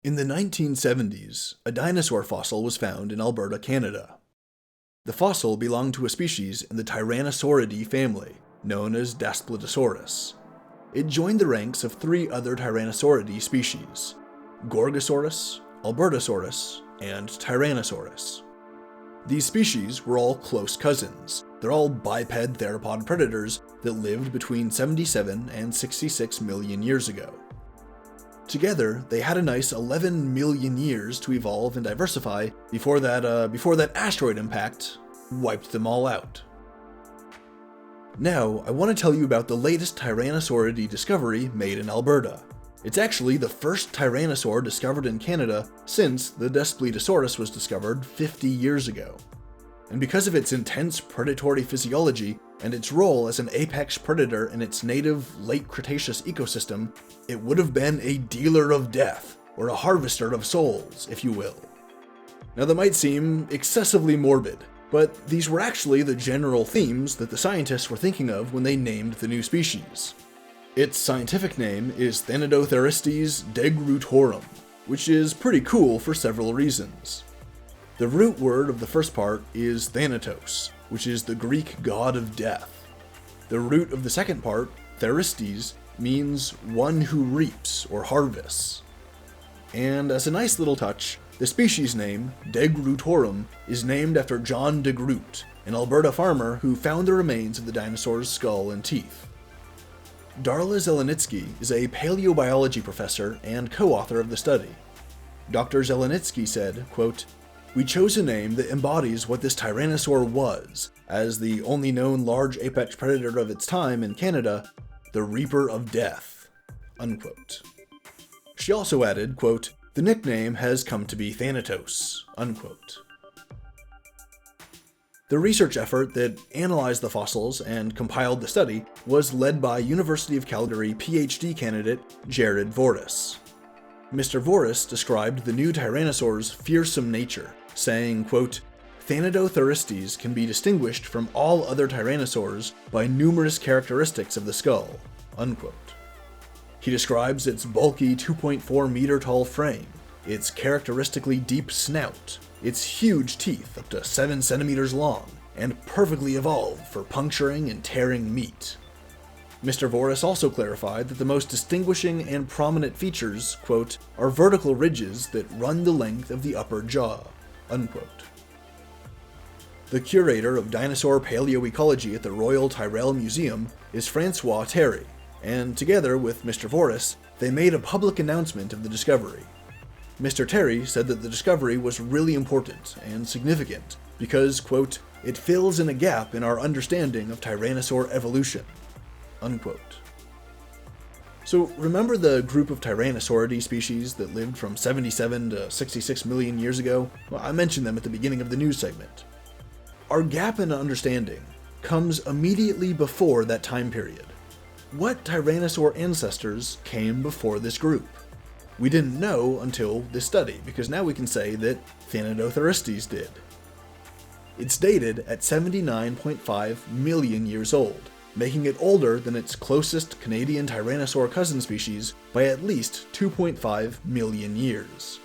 In the 1970s, a dinosaur fossil was found in Alberta, Canada. The fossil belonged to a species in the Tyrannosauridae family, known as Daspletosaurus. It joined the ranks of three other Tyrannosauridae species: Gorgosaurus, Albertosaurus, and Tyrannosaurus. These species were all close cousins. They're all biped theropod predators that lived between 77 and 66 million years ago. Together, they had a nice 11 million years to evolve and diversify before that asteroid impact wiped them all out. Now, I want to tell you about the latest Tyrannosauridae discovery made in Alberta. It's actually the first Tyrannosaur discovered in Canada since the Daspletosaurus was discovered 50 years ago. And because of its intense predatory physiology and its role as an apex predator in its native late Cretaceous ecosystem, it would have been a dealer of death, or a harvester of souls, if you will. Now that might seem excessively morbid, but these were actually the general themes that the scientists were thinking of when they named the new species. Its scientific name is Thanatotheristes degrutorum, which is pretty cool for several reasons. The root word of the first part is Thanatos, which is the Greek god of death. The root of the second part, Theristes, means one who reaps or harvests. And as a nice little touch, the species name, Degrutorum, is named after John de Groot, an Alberta farmer who found the remains of the dinosaur's skull and teeth. Darla Zelenitsky is a paleobiology professor and co-author of the study. Dr. Zelenitsky said, quote, "We chose a name that embodies what this Tyrannosaur was, as the only known large apex predator of its time in Canada, the Reaper of Death," unquote. She also added, quote, "The nickname has come to be Thanatos," unquote. The research effort that analyzed the fossils and compiled the study was led by University of Calgary PhD candidate Jared Voris. Mr. Voris described the new Tyrannosaur's fearsome nature, saying, quote, "Thanatotheristes can be distinguished from all other tyrannosaurs by numerous characteristics of the skull," unquote. He describes its bulky 2.4 meter tall frame, its characteristically deep snout, its huge teeth up to 7 centimeters long, and perfectly evolved for puncturing and tearing meat. Mr. Voris also clarified that the most distinguishing and prominent features, quote, "are vertical ridges that run the length of the upper jaw," unquote. The curator of dinosaur paleoecology at the Royal Tyrrell Museum is Francois Thierry, and together with Mr. Voris, they made a public announcement of the discovery. Mr. Thierry said that the discovery was really important and significant because, quote, "it fills in a gap in our understanding of Tyrannosaur evolution," unquote. So remember the group of Tyrannosauridae species that lived from 77 to 66 million years ago? Well, I mentioned them at the beginning of the news segment. Our gap in understanding comes immediately before that time period. What Tyrannosaur ancestors came before this group? We didn't know until this study, because now we can say that Thanatotheristes did. It's dated at 79.5 million years old, making it older than its closest Canadian Tyrannosaur cousin species by at least 2.5 million years.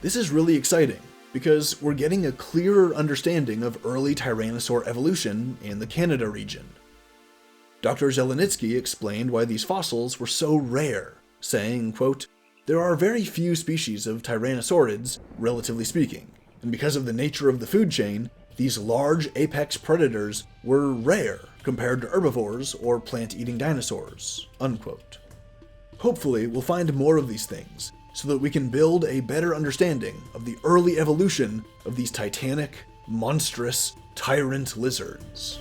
This is really exciting, because we're getting a clearer understanding of early Tyrannosaur evolution in the Canada region. Dr. Zelenitsky explained why these fossils were so rare, saying, quote, "There are very few species of tyrannosaurids, relatively speaking, and because of the nature of the food chain, these large apex predators were rare compared to herbivores or plant-eating dinosaurs," unquote. Hopefully, we'll find more of these things, so that we can build a better understanding of the early evolution of these titanic, monstrous, tyrant lizards.